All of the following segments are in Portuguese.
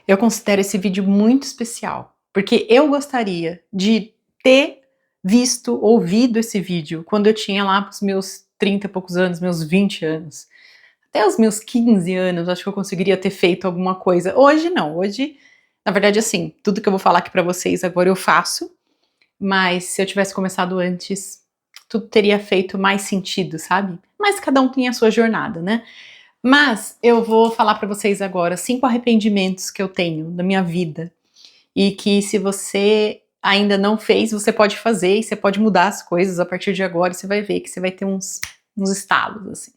Eu considero esse vídeo muito especial, porque eu gostaria de ter visto, ouvido esse vídeo quando eu tinha lá os meus 30 e poucos anos, meus 20 anos. Até os meus 15 anos, acho que eu conseguiria ter feito alguma coisa. Hoje não, hoje, na verdade, assim, tudo que eu vou falar aqui pra vocês agora eu faço, mas se eu tivesse começado antes, tudo teria feito mais sentido, sabe? Mas cada um tem a sua jornada, né? Mas eu vou falar pra vocês agora 5 arrependimentos que eu tenho na minha vida e que se você ainda não fez, você pode fazer e você pode mudar as coisas a partir de agora e você vai ver que você vai ter uns estalos, assim.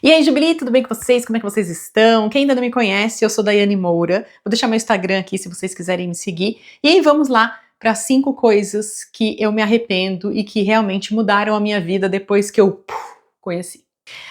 E aí, Jubilee, tudo bem com vocês? Como é que vocês estão? Quem ainda não me conhece, eu sou Daiane Moura. Vou deixar meu Instagram aqui se vocês quiserem me seguir. E aí, vamos lá para 5 coisas que eu me arrependo e que realmente mudaram a minha vida depois que eu conheci.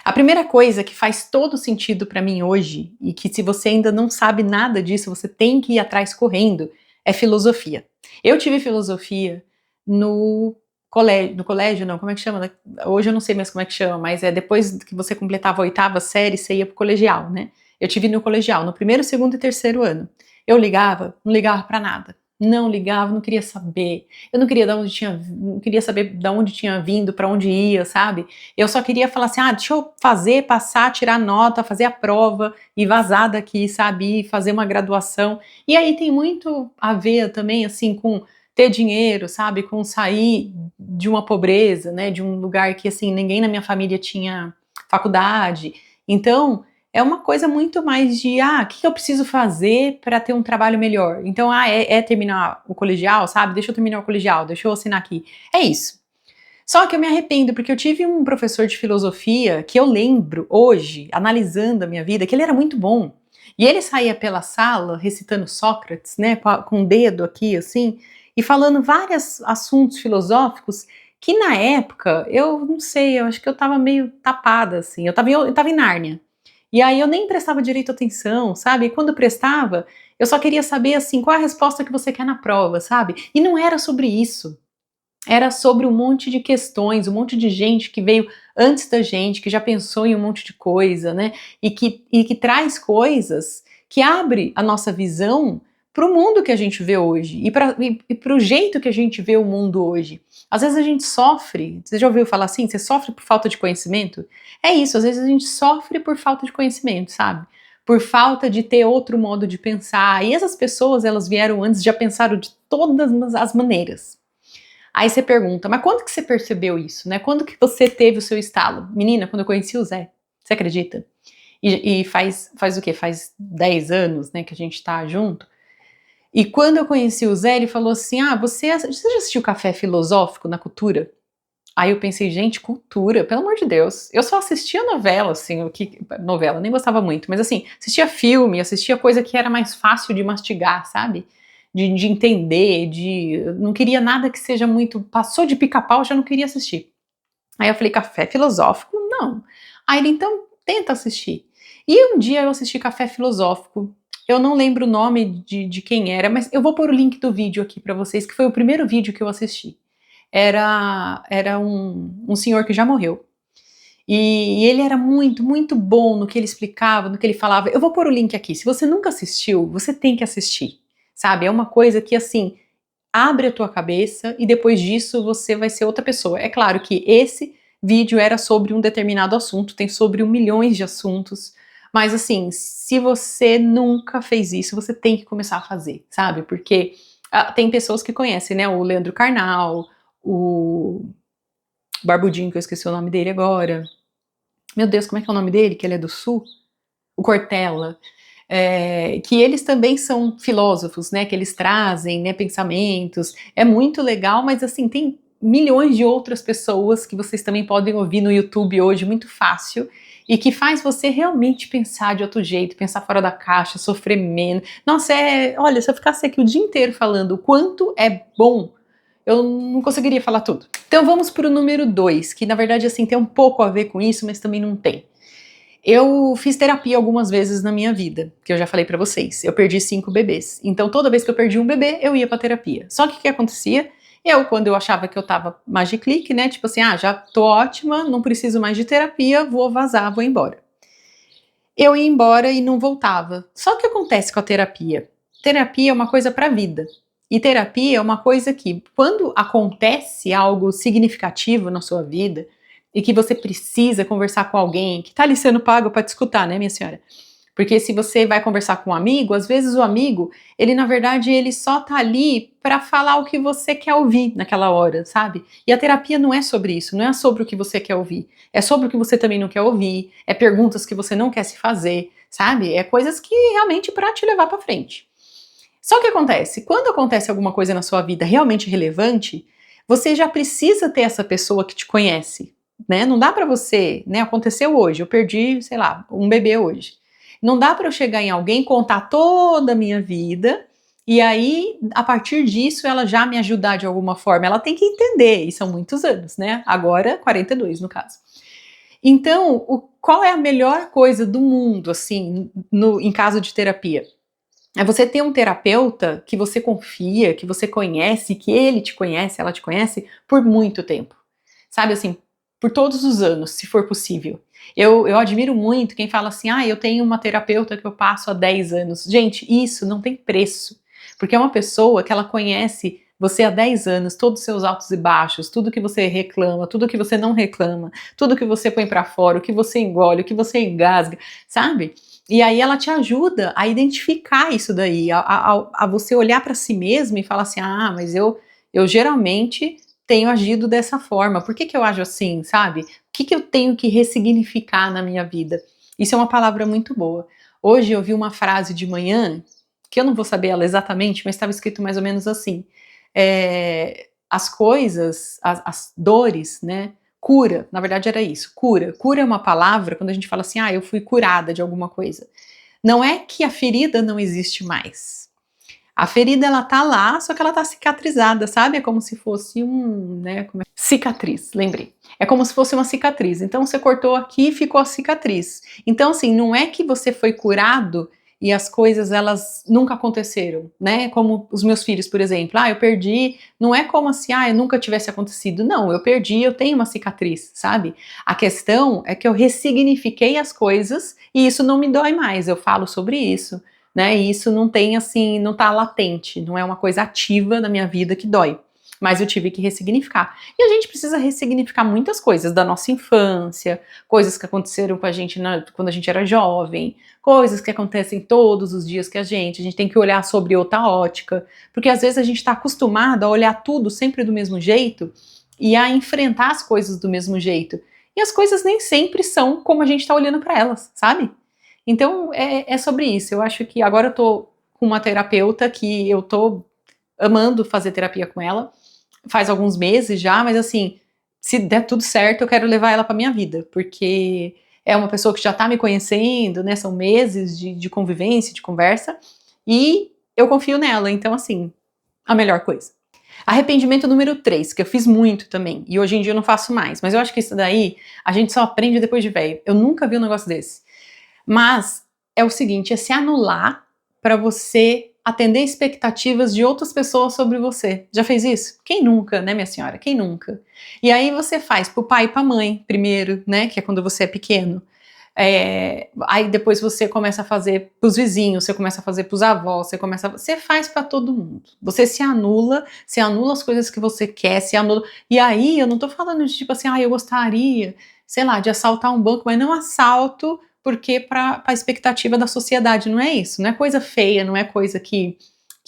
A primeira coisa que faz todo sentido para mim hoje, e que se você ainda não sabe nada disso, você tem que ir atrás correndo, é filosofia. Eu tive filosofia no colégio não, como é que chama? Hoje eu não sei mais como é que chama, mas é depois que você completava a 8ª série, você ia pro colegial, né? Eu tive no colegial, no primeiro, segundo e terceiro ano. Eu ligava, não ligava pra nada. Não ligava, não queria saber. Eu não queria não queria saber de onde tinha vindo, pra onde ia, sabe? Eu só queria falar assim, deixa eu fazer, passar, tirar nota, fazer a prova e vazar daqui, sabe? E fazer uma graduação. E aí tem muito a ver também, assim, com ter dinheiro, sabe? Com sair de uma pobreza, né? De um lugar que, assim, ninguém na minha família tinha faculdade. Então, é uma coisa muito mais de, o que eu preciso fazer para ter um trabalho melhor? Então, é terminar o colegial, sabe? Deixa eu terminar o colegial, deixa eu assinar aqui. É isso. Só que eu me arrependo, porque eu tive um professor de filosofia que eu lembro hoje, analisando a minha vida, que ele era muito bom. E ele saía pela sala recitando Sócrates, né, com o dedo aqui, assim, e falando vários assuntos filosóficos que na época, eu não sei, eu acho que eu tava meio tapada, assim, eu tava em Nárnia. E aí eu nem prestava direito atenção, sabe? E quando prestava, eu só queria saber, assim, qual é a resposta que você quer na prova, sabe? E não era sobre isso. Era sobre um monte de questões, um monte de gente que veio antes da gente, que já pensou em um monte de coisa, né? E que traz coisas que abre a nossa visão para o mundo que a gente vê hoje e para o jeito que a gente vê o mundo hoje. Às vezes a gente sofre, você já ouviu falar assim? Você sofre por falta de conhecimento? É isso, às vezes a gente sofre por falta de conhecimento, sabe? Por falta de ter outro modo de pensar. E essas pessoas, elas vieram antes, já pensaram de todas as maneiras. Aí você pergunta, mas quando que você percebeu isso, né? Quando que você teve o seu estalo? Menina, quando eu conheci o Zé, você acredita? E faz o quê? Faz 10 anos, né, que a gente tá junto. E quando eu conheci o Zé, ele falou assim, você já assistiu Café Filosófico na Cultura? Aí eu pensei, gente, cultura, pelo amor de Deus. Eu só assistia novela, assim, novela, nem gostava muito, mas assim, assistia filme, assistia coisa que era mais fácil de mastigar, sabe? De entender, não queria nada que seja muito. Passou de pica-pau, já não queria assistir. Aí eu falei, Café Filosófico? Não. Aí ele, então, tenta assistir. E um dia eu assisti Café Filosófico. Eu não lembro o nome de quem era, mas eu vou pôr o link do vídeo aqui pra vocês, que foi o primeiro vídeo que eu assisti. Era um senhor que já morreu. E ele era muito, muito bom no que ele explicava, no que ele falava. Eu vou pôr o link aqui. Se você nunca assistiu, você tem que assistir. Sabe? É uma coisa que, assim, abre a tua cabeça e depois disso você vai ser outra pessoa. É claro que esse vídeo era sobre um determinado assunto, tem sobre 1 milhões de assuntos, mas assim, se você nunca fez isso, você tem que começar a fazer, sabe? Porque tem pessoas que conhecem, né? O Leandro Carnal, o Barbudinho, que eu esqueci o nome dele agora. Meu Deus, como é que é o nome dele? Que ele é do Sul? O Cortella. Que eles também são filósofos, né, que eles trazem, né, pensamentos, é muito legal, mas assim, tem milhões de outras pessoas que vocês também podem ouvir no YouTube hoje, muito fácil, e que faz você realmente pensar de outro jeito, pensar fora da caixa, sofrer menos. Nossa, olha, se eu ficasse aqui o dia inteiro falando o quanto é bom, eu não conseguiria falar tudo. Então vamos para o número 2, que na verdade assim tem um pouco a ver com isso, mas também não tem. Eu fiz terapia algumas vezes na minha vida, que eu já falei pra vocês. Eu perdi 5 bebês. Então toda vez que eu perdi um bebê, eu ia pra terapia. Só que o que acontecia? Quando eu achava que eu tava magiclique, né? Tipo assim, já tô ótima, não preciso mais de terapia, vou vazar, vou embora. Eu ia embora e não voltava. Só que o que acontece com a terapia? terapia é uma coisa para a vida. E terapia é uma coisa que, quando acontece algo significativo na sua vida e que você precisa conversar com alguém que está ali sendo pago para te escutar, né, minha senhora? Porque se você vai conversar com um amigo, às vezes o amigo, ele na verdade, ele só tá ali para falar o que você quer ouvir naquela hora, sabe? E a terapia não é sobre isso, não é sobre o que você quer ouvir, é sobre o que você também não quer ouvir, é perguntas que você não quer se fazer, sabe? É coisas que realmente para te levar para frente. Só que acontece, quando acontece alguma coisa na sua vida realmente relevante, você já precisa ter essa pessoa que te conhece, né? Não dá para você, né? Aconteceu hoje, eu perdi, sei lá, um bebê hoje. Não dá para eu chegar em alguém, contar toda a minha vida e aí, a partir disso, ela já me ajudar de alguma forma. Ela tem que entender, e são muitos anos, né? Agora, 42 no caso. Então, qual é a melhor coisa do mundo, assim, em caso de terapia? É você ter um terapeuta que você confia, que você conhece, que ele te conhece, ela te conhece por muito tempo. Sabe assim, por todos os anos, se for possível. Eu admiro muito quem fala assim, eu tenho uma terapeuta que eu passo há 10 anos. Gente, isso não tem preço. Porque é uma pessoa que ela conhece você há 10 anos, todos os seus altos e baixos, tudo que você reclama, tudo que você não reclama, tudo que você põe pra fora, o que você engole, o que você engasga, sabe? E aí ela te ajuda a identificar isso daí, a você olhar para si mesmo e falar assim, mas eu geralmente tenho agido dessa forma, por que eu ajo assim, sabe? O que eu tenho que ressignificar na minha vida? Isso é uma palavra muito boa. Hoje eu vi uma frase de manhã, que eu não vou saber ela exatamente, mas estava escrito mais ou menos assim, as coisas, as dores, né, cura, na verdade era isso, cura. Cura é uma palavra, quando a gente fala assim, eu fui curada de alguma coisa. Não é que a ferida não existe mais. A ferida, ela tá lá, só que ela tá cicatrizada, sabe? É como se fosse cicatriz, lembrei. É como se fosse uma cicatriz. Então, você cortou aqui e ficou a cicatriz. Então, assim, não é que você foi curado e as coisas, elas nunca aconteceram, né? Como os meus filhos, por exemplo. Eu perdi. Não é como assim, eu nunca tivesse acontecido. Não, eu perdi, eu tenho uma cicatriz, sabe? A questão é que eu ressignifiquei as coisas e isso não me dói mais. Eu falo sobre isso, né? E isso não tem assim, não tá latente, não é uma coisa ativa na minha vida que dói. Mas eu tive que ressignificar. E a gente precisa ressignificar muitas coisas da nossa infância, coisas que aconteceram com a gente quando a gente era jovem, coisas que acontecem todos os dias que a gente tem que olhar sobre outra ótica, porque às vezes a gente está acostumado a olhar tudo sempre do mesmo jeito e a enfrentar as coisas do mesmo jeito. E as coisas nem sempre são como a gente está olhando para elas, sabe? Então é sobre isso. Eu acho que agora eu tô com uma terapeuta que eu tô amando fazer terapia com ela. Faz alguns meses já, mas assim, se der tudo certo, eu quero levar ela pra minha vida, porque é uma pessoa que já tá me conhecendo, né? São meses de convivência, de conversa, e eu confio nela, então assim, a melhor coisa. Arrependimento número 3, que eu fiz muito também, e hoje em dia eu não faço mais, mas eu acho que isso daí a gente só aprende depois de velho. Eu nunca vi um negócio desse. Mas é o seguinte, é se anular para você atender expectativas de outras pessoas sobre você. Já fez isso? Quem nunca, né, minha senhora? Quem nunca? E aí você faz pro pai e pra mãe primeiro, né, que é quando você é pequeno. Aí depois você começa a fazer pros vizinhos, você começa a fazer pros avós, você faz para todo mundo. Você se anula as coisas que você quer, se anula. E aí eu não tô falando de tipo assim, eu gostaria, sei lá, de assaltar um banco, mas não assalto porque para a expectativa da sociedade, não é isso, não é coisa feia, não é coisa que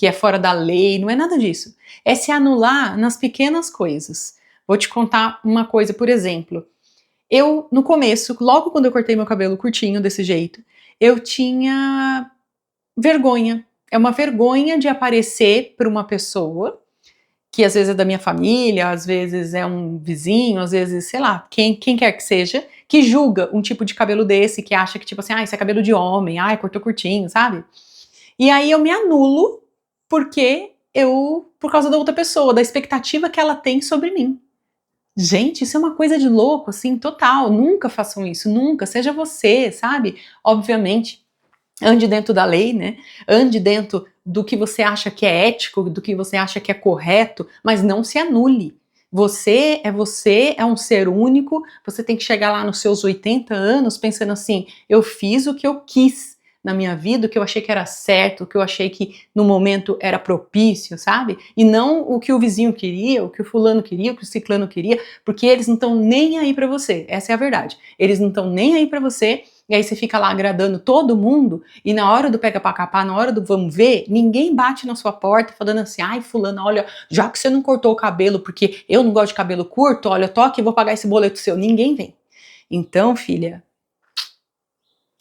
é fora da lei, não é nada disso. É se anular nas pequenas coisas. Vou te contar uma coisa, por exemplo. Eu, no começo, logo quando eu cortei meu cabelo curtinho desse jeito, eu tinha vergonha. É uma vergonha de aparecer para uma pessoa que às vezes é da minha família, às vezes é um vizinho, às vezes, sei lá, quem quer que seja, que julga um tipo de cabelo desse, que acha que tipo assim, isso é cabelo de homem, cortou curtinho, sabe? E aí eu me anulo por causa da outra pessoa, da expectativa que ela tem sobre mim. Gente, isso é uma coisa de louco, assim, total. Nunca façam isso, nunca. Seja você, sabe? Obviamente, ande dentro da lei, né? Ande dentro do que você acha que é ético, do que você acha que é correto, mas não se anule. Você, é um ser único, você tem que chegar lá nos seus 80 anos pensando assim, eu fiz o que eu quis, na minha vida, o que eu achei que era certo, o que eu achei que no momento era propício, sabe? E não o que o vizinho queria, o que o fulano queria, o que o ciclano queria, porque eles não estão nem aí pra você, essa é a verdade. Eles não estão nem aí pra você, e aí você fica lá agradando todo mundo, e na hora do pega pra capar, na hora do vamos ver, ninguém bate na sua porta falando assim, ai fulano, olha, já que você não cortou o cabelo porque eu não gosto de cabelo curto, olha, eu tô aqui, vou pagar esse boleto seu. Ninguém vem. Então, filha,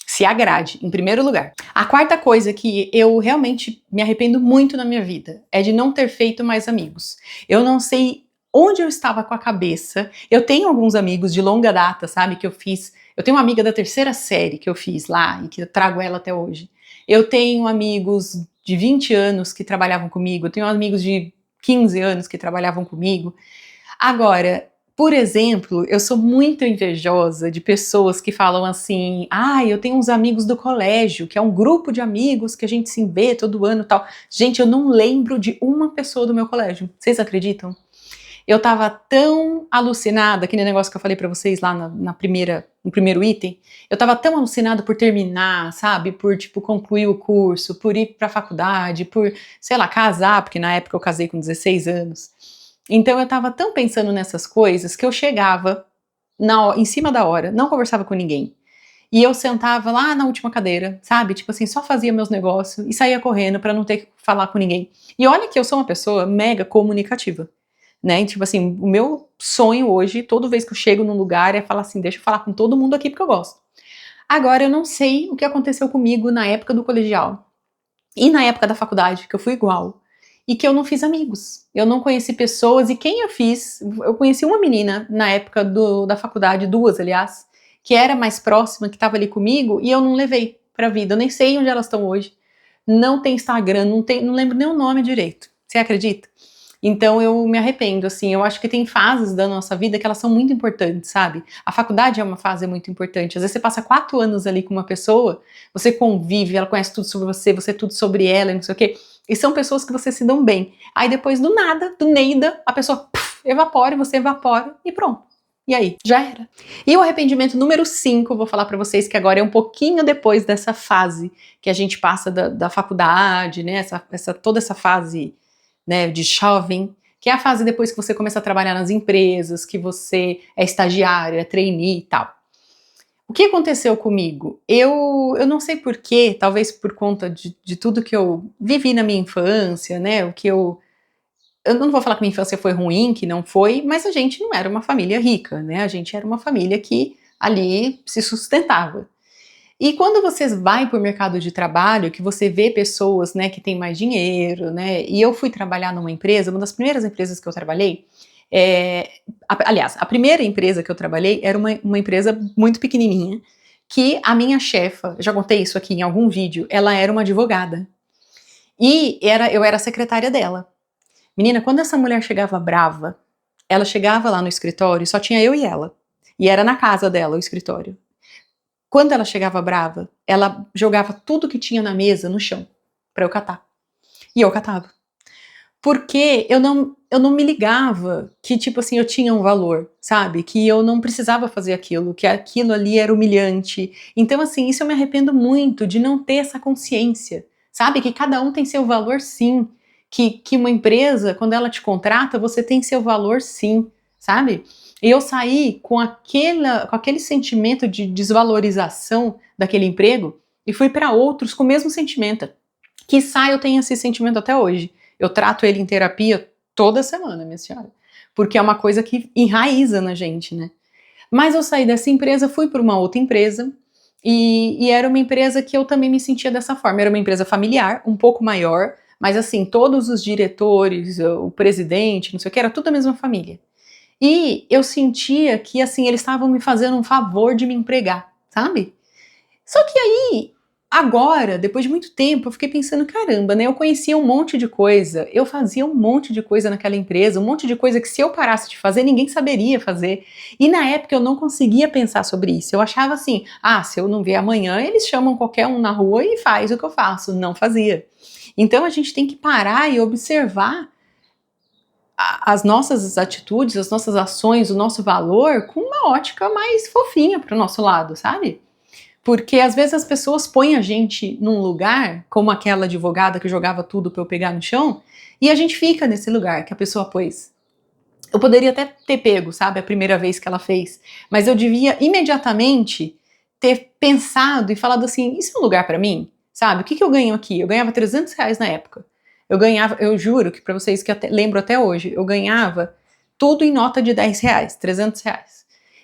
se agrade, em primeiro lugar. A quarta coisa que eu realmente me arrependo muito na minha vida é de não ter feito mais amigos. Eu não sei onde eu estava com a cabeça. Eu tenho alguns amigos de longa data, sabe, que eu fiz. Eu tenho uma amiga da terceira série que eu fiz lá e que eu trago ela até hoje. Eu tenho amigos de 20 anos que trabalhavam comigo, eu tenho amigos de 15 anos que trabalhavam comigo. Agora, por exemplo, eu sou muito invejosa de pessoas que falam assim, eu tenho uns amigos do colégio, que é um grupo de amigos que a gente se vê todo ano e tal. Gente, eu não lembro de uma pessoa do meu colégio. Vocês acreditam? Eu tava tão alucinada, aquele negócio que eu falei pra vocês lá no primeiro item, eu tava tão alucinada por terminar, sabe, por, tipo, concluir o curso, por ir pra faculdade, por, sei lá, casar, porque na época eu casei com 16 anos. Então eu tava tão pensando nessas coisas que eu chegava em cima da hora, não conversava com ninguém. E eu sentava lá na última cadeira, sabe, tipo assim, só fazia meus negócios e saía correndo pra não ter que falar com ninguém. E olha que eu sou uma pessoa mega comunicativa. Né? Tipo assim, o meu sonho hoje, toda vez que eu chego num lugar, é falar assim, deixa eu falar com todo mundo aqui porque eu gosto. Agora, eu não sei o que aconteceu comigo na época do colegial e na época da faculdade, que eu fui igual, e que eu não fiz amigos. Eu não conheci pessoas, e quem eu fiz, eu conheci uma menina na época da faculdade, duas, aliás, que era mais próxima, que estava ali comigo, e eu não levei pra vida. Eu nem sei onde elas estão hoje. Não tem Instagram, não lembro nem o nome direito. Você acredita? Então eu me arrependo, assim, eu acho que tem fases da nossa vida que elas são muito importantes, sabe? A faculdade é uma fase muito importante. Às vezes você passa 4 anos ali com uma pessoa, você convive, ela conhece tudo sobre você tudo sobre ela, e não sei o quê. E são pessoas que você se dão bem. Aí depois do nada, do neida, a pessoa evapora e você evapora e pronto. E aí, já era. E o arrependimento número 5, vou falar pra vocês que agora é um pouquinho depois dessa fase que a gente passa da faculdade, né? Toda essa fase, né, de jovem, que é a fase depois que você começa a trabalhar nas empresas, que você é estagiário, é trainee e tal. O que aconteceu comigo? Eu não sei porquê, talvez por conta de tudo que eu vivi na minha infância, né, eu não vou falar que minha infância foi ruim, que não foi, mas a gente não era uma família rica, né, a gente era uma família que ali se sustentava. E quando você vai para o mercado de trabalho, que você vê pessoas, né, que têm mais dinheiro, né, e eu fui trabalhar numa empresa, uma das primeiras empresas que eu trabalhei, aliás, a primeira empresa que eu trabalhei era uma empresa muito pequenininha, que a minha chefa, já contei isso aqui em algum vídeo, ela era uma advogada. E eu era a secretária dela. Menina, quando essa mulher chegava brava, ela chegava lá no escritório e só tinha eu e ela. E era na casa dela o escritório. Quando ela chegava brava, ela jogava tudo que tinha na mesa no chão pra eu catar. E eu catava. Porque eu não me ligava que, tipo assim, eu tinha um valor, sabe? Que eu não precisava fazer aquilo, que aquilo ali era humilhante. Então, assim, isso eu me arrependo muito de não ter essa consciência, sabe? Que cada um tem seu valor, sim. Que uma empresa, quando ela te contrata, você tem seu valor, sim, sabe? E eu saí com aquele sentimento de desvalorização daquele emprego e fui para outros com o mesmo sentimento. Quiçá eu tenho esse sentimento até hoje. Eu trato ele em terapia toda semana, minha senhora. Porque é uma coisa que enraiza na gente, né? Mas eu saí dessa empresa, fui para uma outra empresa, e era uma empresa que eu também me sentia dessa forma. Era uma empresa familiar, um pouco maior, mas assim, todos os diretores, o presidente, não sei o que, era tudo a mesma família. E eu sentia que, assim, eles estavam me fazendo um favor de me empregar, sabe? Só que aí, agora, depois de muito tempo, eu fiquei pensando, caramba, né? Eu conhecia um monte de coisa, eu fazia um monte de coisa naquela empresa, um monte de coisa que se eu parasse de fazer, ninguém saberia fazer. E na época eu não conseguia pensar sobre isso. Eu achava assim, se eu não ver amanhã, eles chamam qualquer um na rua e faz o que eu faço. Não fazia. Então a gente tem que parar e observar as nossas atitudes, as nossas ações, o nosso valor com uma ótica mais fofinha pro nosso lado, sabe? Porque às vezes as pessoas põem a gente num lugar, como aquela advogada que jogava tudo pra eu pegar no chão, e a gente fica nesse lugar que a pessoa pôs. Eu poderia até ter pego, sabe, a primeira vez que ela fez, mas eu devia imediatamente ter pensado e falado assim, isso é um lugar pra mim? Sabe, o que eu ganho aqui? Eu ganhava R$300 na época. Eu ganhava, eu juro que pra vocês que eu lembro até hoje, eu ganhava tudo em nota de R$10, R$300.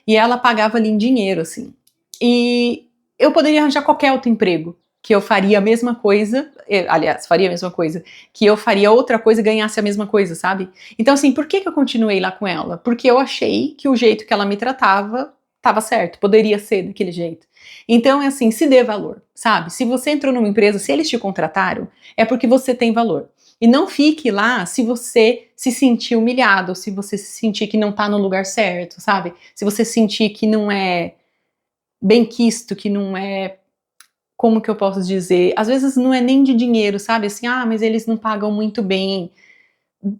E ela pagava ali em dinheiro, assim. E eu poderia arranjar qualquer outro emprego, que eu faria a mesma coisa, aliás, faria a mesma coisa, que eu faria outra coisa e ganhasse a mesma coisa, sabe? Então, assim, por que eu continuei lá com ela? Porque eu achei que o jeito que ela me tratava estava certo, poderia ser daquele jeito. Então, é assim, se dê valor, sabe? Se você entrou numa empresa, se eles te contrataram, é porque você tem valor. E não fique lá se você se sentir humilhado, se você se sentir que não tá no lugar certo, sabe? Se você sentir que não é benquisto, que não é, como que eu posso dizer, às vezes não é nem de dinheiro, sabe, assim, mas eles não pagam muito bem,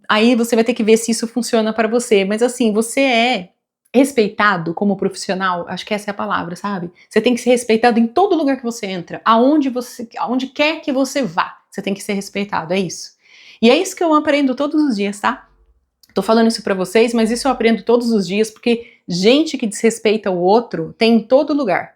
aí você vai ter que ver se isso funciona para você, mas assim, você é respeitado como profissional, acho que essa é a palavra, sabe, você tem que ser respeitado em todo lugar que você entra, aonde quer que você vá, você tem que ser respeitado, é isso. E é isso que eu aprendo todos os dias, tá? Tô falando isso pra vocês, mas isso eu aprendo todos os dias, porque gente que desrespeita o outro tem em todo lugar.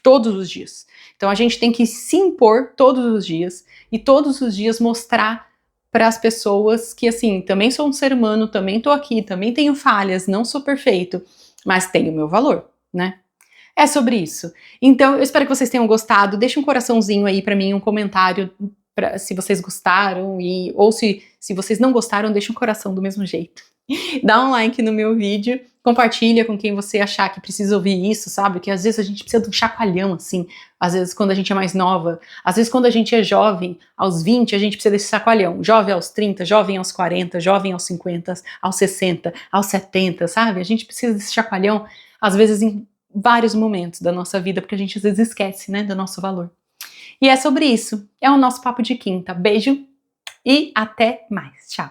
Todos os dias. Então a gente tem que se impor todos os dias e todos os dias mostrar para as pessoas que, assim, também sou um ser humano, também tô aqui, também tenho falhas, não sou perfeito, mas tenho o meu valor, né? É sobre isso. Então eu espero que vocês tenham gostado. Deixa um coraçãozinho aí pra mim, um comentário se vocês gostaram, ou se vocês não gostaram, deixa um coração do mesmo jeito. Dá um like no meu vídeo, compartilha com quem você achar que precisa ouvir isso, sabe? Que às vezes a gente precisa de um chacoalhão, assim, às vezes quando a gente é mais nova, às vezes quando a gente é jovem, aos 20, a gente precisa desse chacoalhão, jovem aos 30, jovem aos 40, jovem aos 50, aos 60, aos 70, sabe? A gente precisa desse chacoalhão, às vezes em vários momentos da nossa vida, porque a gente às vezes esquece, né, do nosso valor. E é sobre isso, é o nosso Papo de Quinta. Beijo e até mais, tchau!